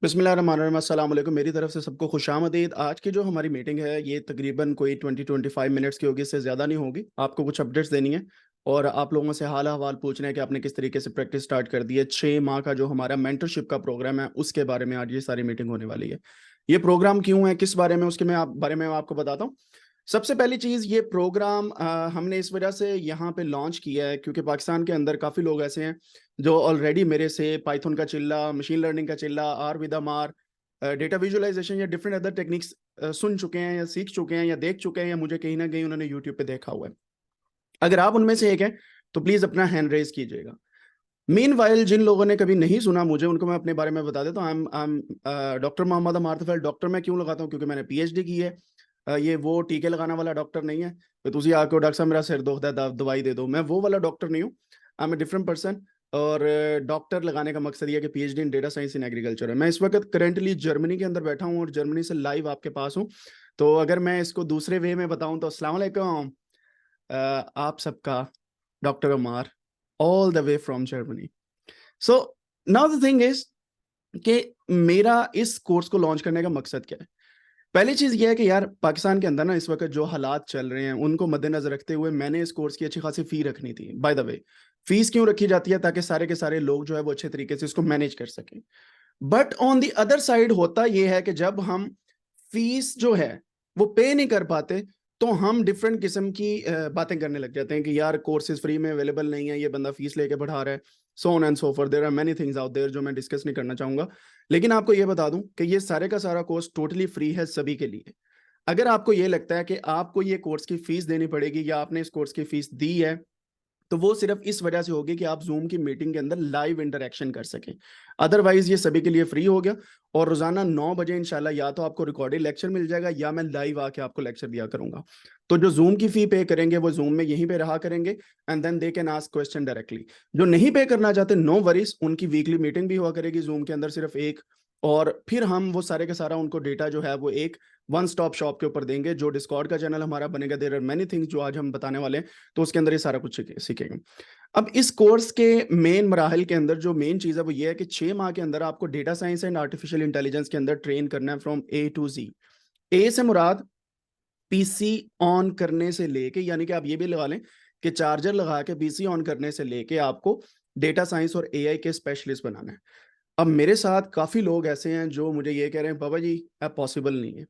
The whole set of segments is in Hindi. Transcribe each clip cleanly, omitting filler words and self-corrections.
बिस्मिल्लाहिर्रहमानिर्रहीम, अस्सलाम वालेकुम। मेरी तरफ से सबको खुशामदीद। आज की जो हमारी मीटिंग है ये तकरीबन कोई 20-25 मिनट्स की होगी, इससे ज़्यादा नहीं होगी। आपको कुछ अपडेट्स देनी है और आप लोगों से हाल अहवाल पूछना है कि आपने किस तरीके से प्रैक्टिस स्टार्ट कर दी है। 6 माह का जो हमारा मेंटरशिप का प्रोग्राम है उसके बारे में आज ये सारी मीटिंग होने वाली है। ये प्रोग्राम क्यों है, किस बारे में, उसके बारे में मैं आपको बताता हूँ। सबसे पहली चीज़, ये प्रोग्राम हमने इस वजह से यहाँ पे लॉन्च किया है क्योंकि पाकिस्तान के अंदर काफ़ी लोग ऐसे हैं जो ऑलरेडी मेरे से पाइथन का चिल्ला, मशीन लर्निंग का चिल्ला, R with M R, data visualisation या डिफरेंट अदर टेक्निक्स सुन चुके हैं या सीख चुके हैं या देख चुके हैं या मुझे कहीं ना कहीं उन्होंने यूट्यूब पे देखा हुआ है। अगर आप उनमें से एक हैं तो प्लीज अपना हैंड रेज कीजिएगा। मीनवाइल जिन लोगों ने कभी नहीं सुना मुझे, उनको मैं अपने बारे में बता देता हूँ। I am doctor Mohammad Amar Tufail. Doctor मैं क्यों लगाता हूँ? क्योंकि मैंने पीएचडी की है। ये वो टीके लगाने वाला डॉक्टर नहीं है तो तुझे आके डॉक्टर साहब मेरा सिर दुखता है दवाई दे दो, मैं वो वाला डॉक्टर नहीं हूँ। I am a different person. और डॉक्टर लगाने का मकसद ये है कि PhD in data science in agriculture है। मैं इस वक्त करंटली जर्मनी के अंदर बैठा हूँ और जर्मनी से लाइव आपके पास हूँ। तो अगर मैं इसको दूसरे वे में बताऊं तो अस्सलाम वालेकुम आप सबका, doctor Amar, all the way from Germany. So now the thing is कि मेरा इस कोर्स को लॉन्च करने का मकसद क्या है। पहली चीज ये है कि यार पाकिस्तान के अंदर ना इस वक्त जो हालात चल रहे हैं उनको मद्देनजर रखते हुए मैंने इस कोर्स की अच्छी खासी फी रखनी थी। बाय द वे, फीस क्यों रखी जाती है? ताकि सारे के सारे लोग जो है वो अच्छे तरीके से इसको मैनेज कर सकें। But on the other side होता यह है कि जब हम फीस जो है वो पे नहीं कर पाते तो हम डिफरेंट किस्म की बातें करने लग जाते हैं कि यार कोर्सेज फ्री में अवेलेबल नहीं है, ये बंदा फीस लेके बढ़ा रहा है, so on and so forth. There are many things out there जो मैं डिस्कस नहीं करना चाहूंगा। लेकिन आपको ये बता दूं कि ये सारे का सारा कोर्स टोटली फ्री है सभी के लिए। अगर आपको ये लगता है कि आपको ये कोर्स की फीस देनी पड़ेगी या आपने इस कोर्स की फीस दी है तो वो सिर्फ इस वजह से होगी कि आप जूम की मीटिंग के अंदर लाइव इंटरेक्शन कर सकें। अदरवाइज ये सभी के लिए फ्री हो गया। और रोजाना 9 बजे इंशाल्लाह या तो आपको रिकॉर्डेड लेक्चर मिल जाएगा या मैं लाइव आके आपको लेक्चर दिया करूंगा। तो जो जूम की फी पे करेंगे वो जूम में यहीं पे रहा करेंगे and then they can ask question directly. जो नहीं पे करना चाहते, नो वरीज, उनकी वीकली मीटिंग भी हुआ करेगी जूम के अंदर, सिर्फ एक। और फिर हम वो सारे का सारा उनको डेटा जो है वो एक वन स्टॉप शॉप के ऊपर देंगे। जो डिस्कॉर्ड का चैनल हमारा बनेगा, देयर आर मेनी थिंग्स जो आज हम बताने वाले हैं, तो उसके अंदर ये सारा कुछ सीखेंगे। अब इस कोर्स के मेन मराहल के अंदर जो मेन चीज है वो ये है कि 6 माह के अंदर आपको data science and artificial intelligence के अंदर ट्रेन करना है फ्रॉम ए टू जी। ए से मुराद पीसी ऑन करने से लेके, यानी कि आप ये भी लगा लें कि चार्जर लगा के पीसी ऑन करने से लेके आपको डेटा साइंस और एआई के स्पेशलिस्ट बनाना है। अब मेरे साथ काफी लोग ऐसे हैं जो मुझे ये कह रहे हैं बाबा जी अब पॉसिबल नहीं है,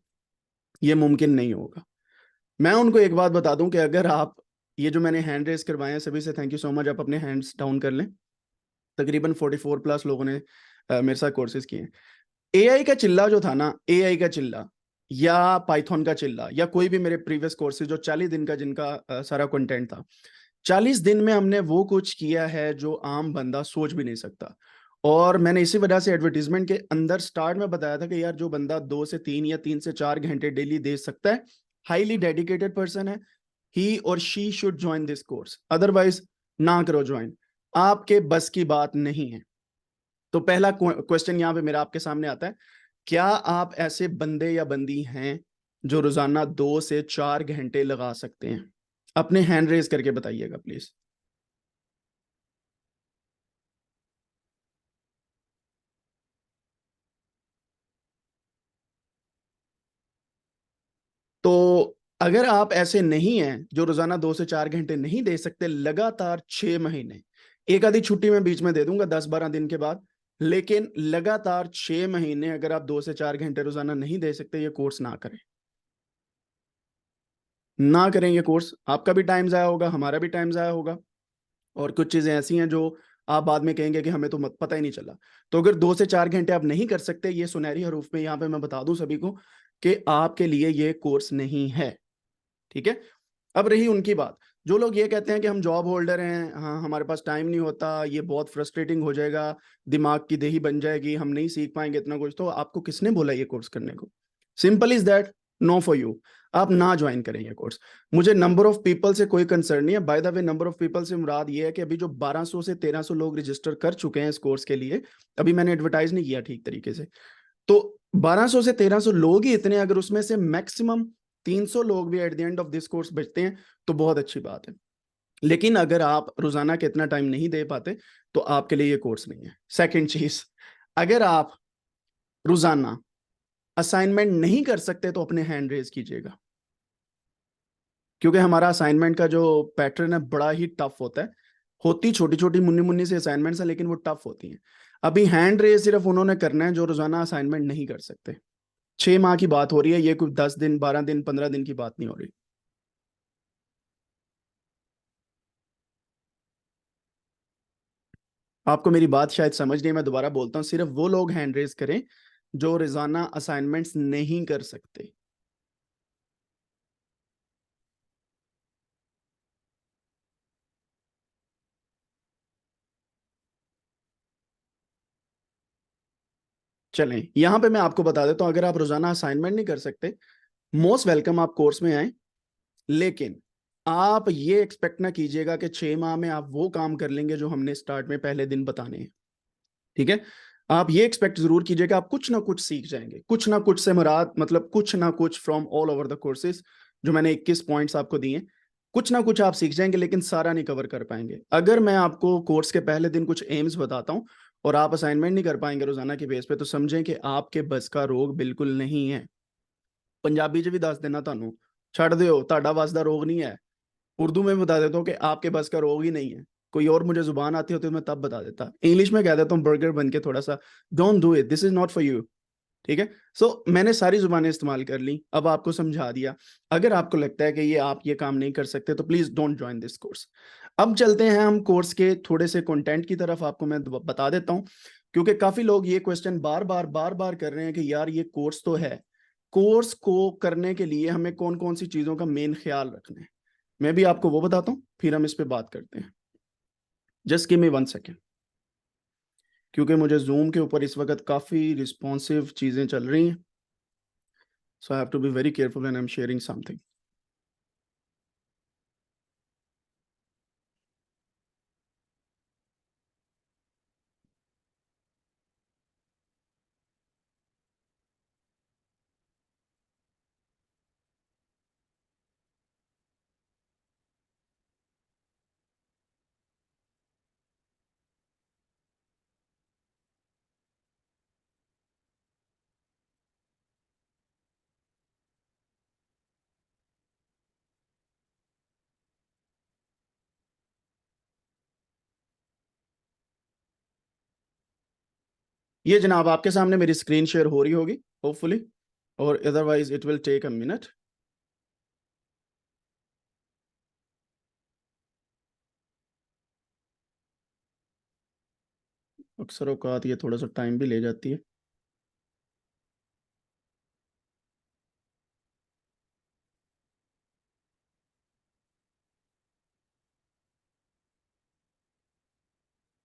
ये मुमकिन नहीं होगा। मैं उनको एक बात बता दूं कि अगर आप ये जो मैंने हैंड रेस करवाए हैं सभी से थैंक यू सो मच, आप अपने हैंड्स डाउन कर लें। तकरीबन 44 प्लस लोगों ने मेरे साथ कोर्सेज किए हैं। एआई का चिल्ला जो था ना, एआई का चिल्ला या पाइथन का चिल्ला या कोई भी मेरे प्रीवियस कोर्सेज जो 40 दिन का जिनका सारा कंटेंट था, 40 दिन में हमने वो कुछ किया है जो आम बंदा सोच भी नहीं सकता। और मैंने इसी वजह से एडवर्टीजमेंट के अंदर स्टार्ट में बताया था कि यार जो बंदा 2 से 3 या 3 से 4 घंटे डेली दे सकता है, हाईली डेडिकेटेड पर्सन है, ही और she should join this course. Otherwise ना करो ज्वाइन, आपके बस की बात नहीं है। तो पहला क्वेश्चन यहाँ पे मेरा आपके सामने आता है, क्या आप ऐसे बंदे या बंदी हैं जो रोजाना 2 से 4 घंटे लगा सकते हैं? अपने हैंड रेज करके बताइएगा प्लीज। तो अगर आप ऐसे नहीं हैं जो रोजाना 2 से 4 घंटे नहीं दे सकते लगातार 6 महीने, एक आधी छुट्टी में बीच में दे दूंगा 10-12 दिन के बाद, लेकिन लगातार 6 महीने अगर आप 2 से 4 घंटे रोजाना नहीं दे सकते, ये कोर्स ना करें। ना करें ये कोर्स, आपका भी टाइम जाया होगा, हमारा भी टाइम जाया होगा। और कुछ चीजें ऐसी हैं जो आप बाद में कहेंगे कि हमें तो पता ही नहीं चला। तो अगर 2 से 4 घंटे आप नहीं कर सकते, ये सुनहरी हरूफ में यहाँ पे मैं बता दूं सभी को कि आपके लिए ये कोर्स नहीं है। ठीक है। अब रही उनकी बात, जो लोग ये कहते हैं कि हम जॉब होल्डर हैं, हाँ हमारे पास टाइम नहीं होता, ये बहुत फ्रस्ट्रेटिंग हो जाएगा, दिमाग की दही बन जाएगी, हम नहीं सीख पाएंगे इतना कुछ, तो आपको किसने बोला ये कोर्स करने को? Simple is that, no for you. आप ना ज्वाइन करें ये कोर्स। मुझे नंबर ऑफ पीपल से कोई कंसर्न नहीं है। By the way, number of people से मुराद ये है कि अभी जो 1200 से 1300 लोग रजिस्टर कर चुके हैं इस कोर्स के लिए, अभी मैंने एडवर्टाइज नहीं किया ठीक तरीके से, तो 1200 से 1300 लोग ही इतने, अगर उसमें से मैक्सिमम 300 लोग भी at the end of this course बचते हैं तो बहुत अच्छी बात है। लेकिन अगर आप रोजाना के इतना टाइम नहीं दे पाते तो आपके लिए ये कोर्स नहीं है। सेकंड चीज, अगर आप रोजाना असाइनमेंट नहीं कर सकते तो अपने हैंड रेज कीजिएगा, क्योंकि हमारा असाइनमेंट का जो पैटर्न है बड़ा ही टफ होता है। होती छोटी छोटी मुन्नी मुन्नी से असाइनमेंट्स है, लेकिन वो टफ होती हैं। अभी हैंड रेज सिर्फ उन्होंने करना है जो रोजाना असाइनमेंट नहीं कर सकते। 6 माह की बात हो रही है, ये कोई 10 दिन 12 दिन 15 दिन की बात नहीं हो रही। आपको मेरी बात शायद समझ नहीं, मैं दोबारा बोलता हूँ, सिर्फ वो लोग हैंड रेज करें जो रोजाना असाइनमेंट्स नहीं कर सकते। चलें, यहां पे मैं आपको बता देता हूं, अगर आप रोजाना असाइनमेंट नहीं कर सकते, मोस्ट वेलकम, आप कोर्स में आए। लेकिन आप ये एक्सपेक्ट ना कीजिएगा कि 6 माह में आप वो काम कर लेंगे जो हमने स्टार्ट में पहले दिन बताने हैं। ठीक है, आप ये एक्सपेक्ट जरूर कीजिएगा आप कुछ ना कुछ सीख जाएंगे। कुछ ना कुछ से मुराद मतलब कुछ ना कुछ from all over the courses, जो मैंने 21 पॉइंट्स आपको दिए, कुछ ना कुछ आप सीख जाएंगे, लेकिन सारा नहीं कवर कर पाएंगे। अगर मैं आपको कोर्स के पहले दिन कुछ एम्स बताता हूं और आप असाइनमेंट नहीं कर पाएंगे रोजाना के बेस पे, तो समझें कि आपके बस का रोग बिल्कुल नहीं है। पंजाबी च भी दस देना ਤੁਹਾਨੂੰ, ਛੱਡ ਦਿਓ, ਤੁਹਾਡਾ बस का रोग नहीं है। उर्दू में बता देता हूँ कि आपके बस का रोग ही नहीं है। कोई और मुझे जुबान आती होती तो मैं तब बता देता, इंग्लिश में कह देता हूँ बर्गर बन के थोड़ा सा, don't do it, this is not for you. ठीक है, सो मैंने सारी जुबानें इस्तेमाल कर ली, अब आपको समझा दिया। अगर आपको लगता है कि ये आप ये काम नहीं कर सकते तो please don't join this course. अब चलते हैं हम कोर्स के थोड़े से कंटेंट की तरफ, आपको मैं बता देता हूँ, क्योंकि काफी लोग ये क्वेश्चन बार बार कर रहे हैं कि यार ये कोर्स तो है, कोर्स को करने के लिए हमें कौन कौन सी चीजों का मेन ख्याल रखना है। मैं भी आपको वो बताता हूँ, फिर हम इस पे बात करते हैं। जस्ट गिव मी 1 सेकेंड, क्योंकि मुझे जूम के ऊपर इस वक्त काफी रिस्पॉन्सिव चीजें चल रही हैं, so I have to be very careful when I am sharing something. ये जनाब आपके सामने मेरी स्क्रीन शेयर हो रही होगी होपफुली, और otherwise it will take a minute. अक्सर औकात ये थोड़ा सा टाइम भी ले जाती है।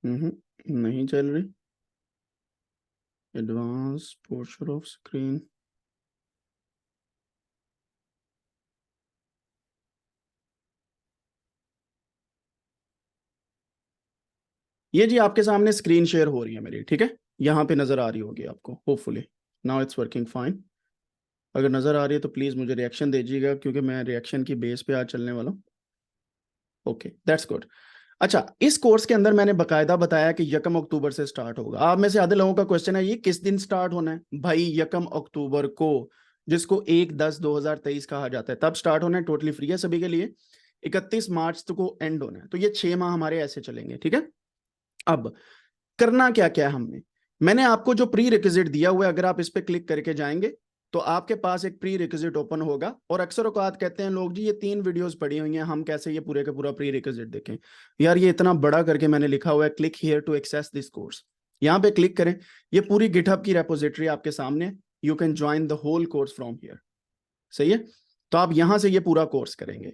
नहीं चल रही, एडवांस पोर्शन ऑफ स्क्रीन। ये जी आपके सामने स्क्रीन शेयर हो रही है मेरी, ठीक है, यहाँ पे नजर आ रही होगी आपको hopefully. Now it's working fine. अगर नजर आ रही है तो प्लीज मुझे रिएक्शन दीजिएगा, क्योंकि मैं रिएक्शन की बेस पे आज चलने वाला हूँ। Okay, that's good. अच्छा, इस कोर्स के अंदर मैंने बकायदा बताया कि 1 अक्टूबर से स्टार्ट होगा। आप में से आधे लोगों का क्वेश्चन है ये किस दिन स्टार्ट होना है भाई? 1 अक्टूबर को, जिसको 1/10/2023 कहा जाता है, तब स्टार्ट होना है। टोटली फ्री है सभी के लिए। 31 मार्च तक को एंड होना है, तो ये 6 माह हमारे ऐसे चलेंगे। ठीक है, अब करना क्या क्या है हमने, मैंने आपको जो प्री रिक्विजिट दिया हुआ है, अगर आप इस पे क्लिक करके जाएंगे तो आपके पास एक प्री रिक्विजिट ओपन होगा। और अक्सर औकात कहते हैं लोग जी ये 3 वीडियोस पड़ी हुई हैं, हम कैसे ये पूरे का पूरा प्री रिक्विजिट देखें? यार ये इतना बड़ा करके मैंने लिखा हुआ है, click here to access this course. यहाँ पे क्लिक करें, ये पूरी गिटहब की रेपोजिटरी आपके सामने, you can join the whole course from here. सही है, तो आप यहां से ये पूरा कोर्स करेंगे।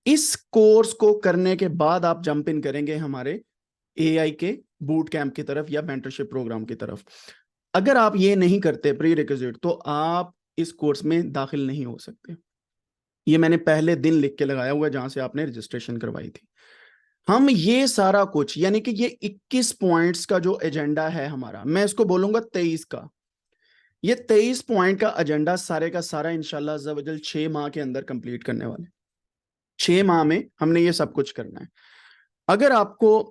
इस कोर्स को करने के बाद आप जंप इन करेंगे हमारे एआई के बूट कैंप की तरफ या मेंटरशिप प्रोग्राम की तरफ। अगर आप ये नहीं करते प्री रिक्विजिट, तो आप इस कोर्स में दाखिल नहीं हो सकते। ये मैंने पहले दिन लिख के लगाया हुआ है जहां से आपने रजिस्ट्रेशन करवाई थी। हम ये सारा कुछ, यानी कि ये 21 पॉइंट्स का जो एजेंडा है हमारा, मैं इसको बोलूंगा 23 का, ये 23 पॉइंट का एजेंडा सारे का सारा इंशाल्लाह अज़्ज़ा वजल 6 माह के अंदर कंप्लीट करने वाले। 6 माह में हमने ये सब कुछ करना है। अगर आपको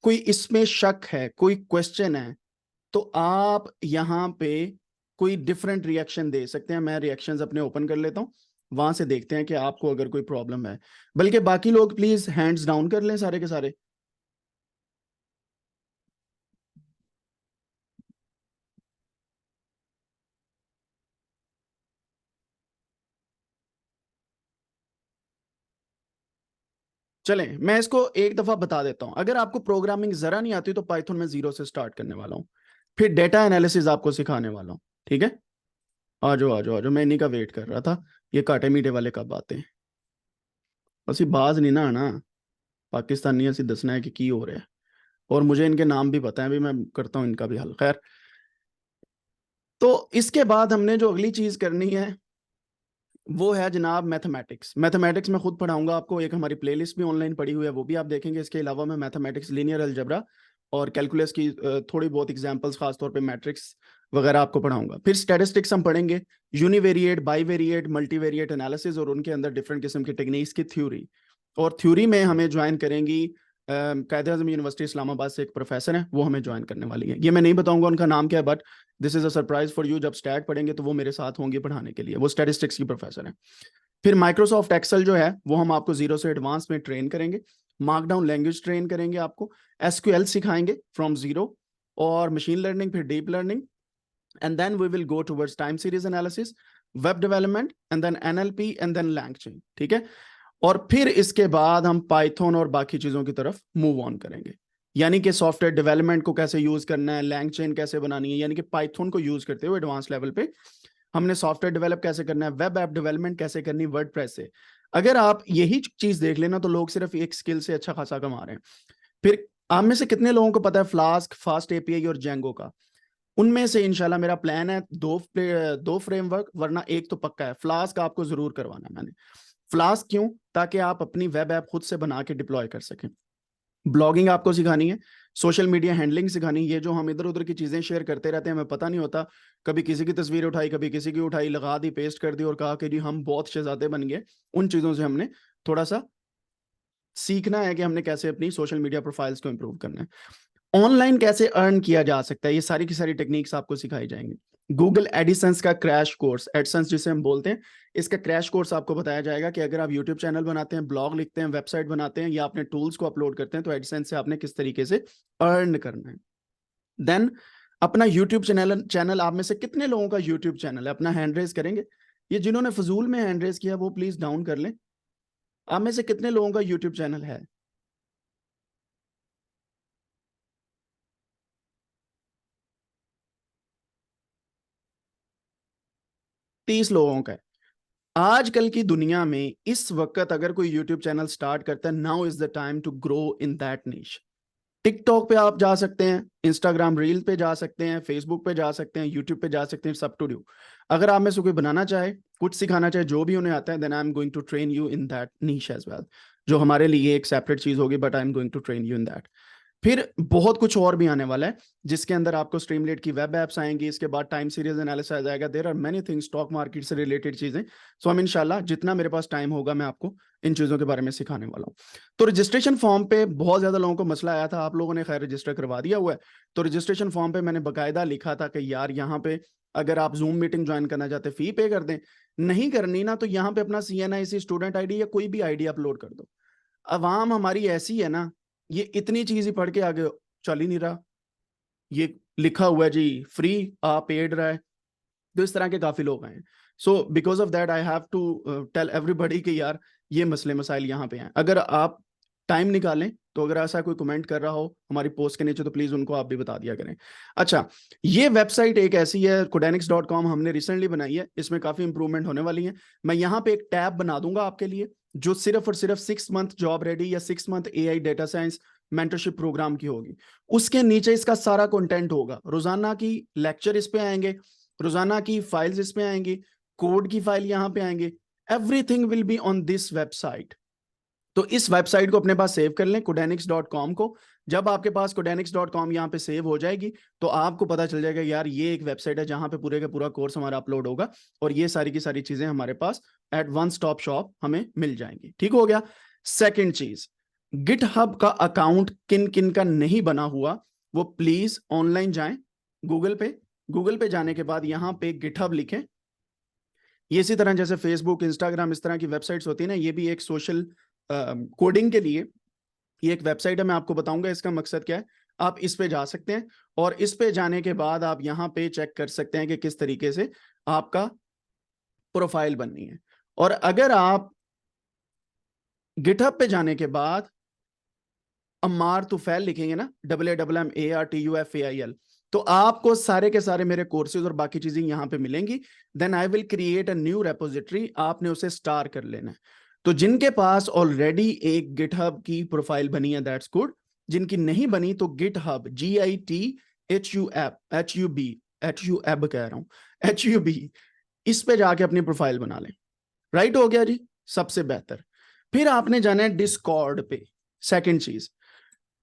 कोई इसमें शक है, कोई क्वेश्चन है, तो आप यहाँ पे कोई डिफरेंट रिएक्शन दे सकते हैं। मैं रिएक्शंस अपने ओपन कर लेता हूँ, वहां से देखते हैं कि आपको अगर कोई प्रॉब्लम है। बल्कि बाकी लोग प्लीज हैंड्स डाउन कर लें सारे के सारे। चलें, मैं इसको एक दफा बता देता हूं। अगर आपको प्रोग्रामिंग जरा नहीं आती तो पाइथन में जीरो से स्टार्ट करने वाला हूं, फिर डेटा एनालिसिस आपको सिखाने वाला हूं। ठीक है, आ जाओ आ जाओ आ जाओ, मैं इन्हीं का वेट कर रहा था। ये काटे मीठे वाले कब आते हैं? असि बाज नहीं ना आना, पाकिस्तानी असि दसना है कि की हो रहा है। और मुझे इनके नाम भी पता है, भी मैं करता हूँ इनका भी हल। खैर, तो इसके बाद हमने जो अगली चीज करनी है वो है जनाब मैथमेटिक्स। मैथमेटिक्स मैं खुद पढ़ाऊंगा आपको, एक हमारी प्लेलिस्ट भी ऑनलाइन पड़ी हुई है, वो भी आप देखेंगे। इसके अलावा मैं मैथमेटिक्स, लीनियर अलजेब्रा और कैलकुलस की थोड़ी बहुत एग्जांपल्स, खासतौर पे मैट्रिक्स वगैरह आपको पढ़ाऊंगा। फिर स्टैटिस्टिक्स हम पढ़ेंगे, यूनिवेरिएट, बाईवेरिएट, मल्टीवेरिएट एनालिसिस और उनके अंदर डिफरेंट किस्म की टेक्निक्स की थ्योरी। और थ्योरी में हमें ज्वाइन करेंगी कायद आज़म यूनिवर्सिटी इस्लामाबाद से एक प्रोफेसर है, वो हमें ज्वाइन करने वाली है। ये मैं नहीं बताऊंगा उनका नाम क्या है, but this is a surprise for you. जब स्टैट पढ़ेंगे तो वो मेरे साथ होंगे पढ़ाने के लिए, वो स्टैटिस्टिक्स की प्रोफेसर है। फिर माइक्रोसॉफ्ट एक्सेल जो है वो हम आपको जीरो से एडवांस में ट्रेन करेंगे। मार्कडाउन लैंग्वेज ट्रेन करेंगे आपको, एसक्यूएल सिखाएंगे फ्रॉम जीरो, और मशीन लर्निंग, फिर deep learning, and then we will go towards time series analysis, web development, and then NLP, and then LangChain. ठीक है, और फिर इसके बाद हम पाइथन और बाकी चीजों की तरफ मूव ऑन करेंगे। यानी कि सॉफ्टवेयर डेवलपमेंट को कैसे यूज करना है, लैंगचेन कैसे बनानी है, यानी कि पाइथन को यूज करते हुए एडवांस लेवल पे हमने सॉफ्टवेयर डेवलप कैसे करना है, वेब ऐप डेवलपमेंट कैसे करनी है वर्डप्रेस से। अगर आप यही चीज देख लेना तो लोग सिर्फ एक स्किल से अच्छा खासा कमा रहे हैं। फिर आप में से कितने लोगों को पता है फ्लास्क, फास्ट एपीआई और जेंगो का? उनमें से इंशाल्लाह मेरा प्लान है दो फ्रेमवर्क, वरना एक तो पक्का है। फ्लास्क आपको जरूर करवाना है मैंने। फ्लास्क क्यों? ताकि आप अपनी वेब ऐप खुद से बना के डिप्लॉय कर सकें। ब्लॉगिंग आपको सिखानी है, सोशल मीडिया हैंडलिंग सिखानी है। ये जो हम इधर उधर की चीजें शेयर करते रहते हैं, हमें पता नहीं होता, कभी किसी की तस्वीर उठाई, कभी किसी की उठाई, लगा दी, पेस्ट कर दी और कहा कि जी हम बहुत शहजादे बन गए। उन चीजों से हमने थोड़ा सा सीखना है कि हमने कैसे अपनी सोशल मीडिया प्रोफाइल्स को इंप्रूव करना है। ऑनलाइन कैसे अर्न किया जा सकता है, ये सारी की सारी टेक्निक्स आपको सिखाई जाएंगी। गूगल एडिसेंस का क्रैश कोर्स, एडसेंस जिसे हम बोलते हैं, इसका क्रैश कोर्स आपको बताया जाएगा कि अगर आप यूट्यूब चैनल बनाते हैं, ब्लॉग लिखते हैं, वेबसाइट बनाते हैं, या अपने टूल्स को अपलोड करते हैं, तो एडसेंस से आपने किस तरीके से अर्न करना है। देन अपना यूट्यूब चैनल आप में से कितने लोगों का यूट्यूब चैनल है? अपना हैंड रेज करेंगे। ये जिन्होंने फजूल में हैंड रेज किया वो प्लीज डाउन कर लें। आप में से कितने लोगों का यूट्यूब चैनल है? 30 लोगों का है। आजकल की दुनिया में इस वक्त अगर कोई यूट्यूब चैनल स्टार्ट करता है, now is the time to grow in that niche. TikTok पे आप जा सकते हैं, इंस्टाग्राम रील पे जा सकते हैं, फेसबुक पे जा सकते हैं, यूट्यूब पे जा सकते हैं, सब टू डू। अगर आप में से कोई बनाना चाहे, कुछ सिखाना चाहे, जो भी उन्हें आता है, then I am going to train you in that niche as well. जो हमारे लिए एक सेपरेट चीज होगी, but I am going to train you in that. फिर बहुत कुछ और भी आने वाला है, जिसके अंदर आपको स्ट्रीमलेट की वेब एप्स आएंगी, इसके बाद टाइम सीरीज एनालिसिस आएगा, there are many things, stock market से रिलेटेड चीजें। सो हम इंशाल्लाह जितना मेरे पास टाइम होगा मैं आपको इन चीजों के बारे में सिखाने वाला हूँ। तो रजिस्ट्रेशन फॉर्म पे बहुत ज्यादा लोगों को मसला आया था, आप लोगों ने खैर रजिस्टर करवा दिया हुआ है। तो रजिस्ट्रेशन फॉर्म पे मैंने बकायदा लिखा था कि यार यहाँ पे अगर आप जूम मीटिंग ज्वाइन करना चाहते फी पे कर दें, नहीं करनी ना तो यहाँ पे अपना CNIC स्टूडेंट आईडी या कोई भी आईडी अपलोड कर दो। अवाम हमारी ऐसी है ना, ये इतनी चीज ही पढ़ के आगे चल ही नहीं रहा। ये लिखा हुआ है जी फ्री, आप पेड रहा है। तो इस तरह के काफी लोग हैं। So because of that I have to tell everybody कि यार ये मसले मसाइल यहाँ पे हैं। अगर आप टाइम निकालें तो अगर ऐसा कोई कमेंट कर रहा हो हमारी पोस्ट के नीचे तो प्लीज उनको आप भी बता दिया करें। अच्छा, ये वेबसाइट एक ऐसी है codanix.com, हमने रिसेंटली बनाई है, इसमें काफी इंप्रूवमेंट होने वाली है। मैं यहाँ पे एक टैब बना दूंगा आपके लिए, जो सिर्फ और सिर्फ 6 मंथ जॉब रेडी या 6 month AI data science mentorship program की होगी। उसके नीचे इसका सारा कंटेंट होगा, रोजाना की लेक्चर इस पे आएंगे, रोजाना की फाइल्स इसमें आएंगी, कोड की फाइल यहां पे आएंगे, everything will be on this website. तो इस वेबसाइट को अपने पास सेव कर लें, codanix.com को। जब आपके पास codanix.com यहाँ पे सेव हो जाएगी तो आपको पता चल जाएगा यार ये एक वेबसाइट है जहां पे पूरे का पूरा कोर्स हमारा अपलोड होगा, और ये सारी की सारी चीजें हमारे पास एट वन स्टॉप शॉप हमें मिल जाएंगी। ठीक हो गया। सेकेंड चीज, गिटहब का अकाउंट किन किन का नहीं बना हुआ वो प्लीज ऑनलाइन जाएं गूगल पे, गूगल पे जाने के बाद यहाँ पे गिटहब लिखें। ये इसी तरह जैसे फेसबुक, इंस्टाग्राम, इस तरह की वेबसाइट्स होती है ना, ये भी एक सोशल कोडिंग के लिए ये एक वेबसाइट है। मैं आपको बताऊंगा इसका मकसद क्या है। आप इस पे जा सकते हैं और इस पे जाने के बाद आप यहाँ पे चेक कर सकते हैं कि किस तरीके से आपका प्रोफाइल बननी है। और अगर आप गिटहब पे जाने के बाद अम्मार तुफैल लिखेंगे ना, AAMMARTUFAIL, तो आपको सारे के सारे मेरे कोर्सेज और बाकी चीजें यहाँ पे मिलेंगी। Then I will create a new repository, आपने उसे स्टार कर लेना है। तो जिनके पास ऑलरेडी एक गिटहब की प्रोफाइल बनी है दैट्स गुड, जिनकी नहीं बनी तो गिटहब GITHUB कह रहा हूं, HUB, इस पे जाके अपनी प्रोफाइल बना लें। राइट हो गया जी, सबसे बेहतर। फिर आपने जाना है डिस्कॉर्ड पे। सेकंड चीज,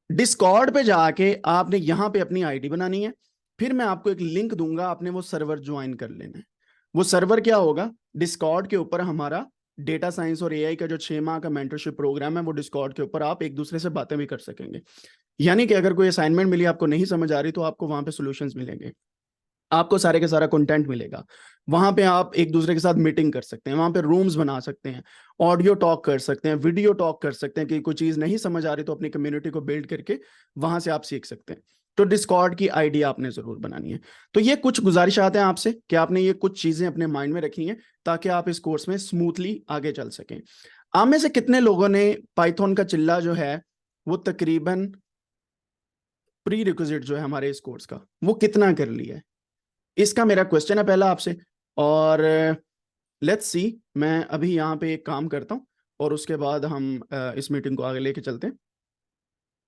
डिस्कॉर्ड पे जाके आपने यहां पे अपनी आईडी बनानी है। फिर मैं आपको एक लिंक दूंगा, आपने वो सर्वर ज्वाइन कर लेना है। वो सर्वर क्या होगा, डिस्कॉर्ड के ऊपर हमारा डेटा साइंस और एआई का जो 6 माह का मेंटरशिप प्रोग्राम है, वो डिस्कॉर्ड के ऊपर आप एक दूसरे से बातें भी कर सकेंगे। यानी कि अगर कोई असाइनमेंट मिली आपको नहीं समझ आ रही तो आपको वहां पे सॉल्यूशंस मिलेंगे, आपको सारे का सारा कंटेंट मिलेगा। वहां पे आप एक दूसरे के साथ मीटिंग कर सकते हैं, वहां पे रूम्स बना सकते हैं, ऑडियो टॉक कर सकते हैं, वीडियो टॉक कर सकते हैं कि कोई चीज नहीं समझ आ रही तो अपनी कम्युनिटी को बिल्ड करके वहां से आप सीख सकते हैं। तो डिस्कॉर्ड की आईडी आपने जरूर बनानी है। तो ये कुछ गुजारिशात हैं आपसे कि आपने ये कुछ चीजें अपने माइंड में रखी हैं ताकि आप इस कोर्स में स्मूथली आगे चल सकें। आप में से कितने लोगों ने पाइथन का चिल्ला जो है वो तकरीबन प्री रिक्विजिट जो है हमारे इस कोर्स का, वो कितना कर लिया है, इसका मेरा क्वेश्चन है पहला आपसे। और लेट्स सी, मैं अभी यहाँ पे एक काम करता हूँ और उसके बाद हम इस मीटिंग को आगे लेके चलते हैं।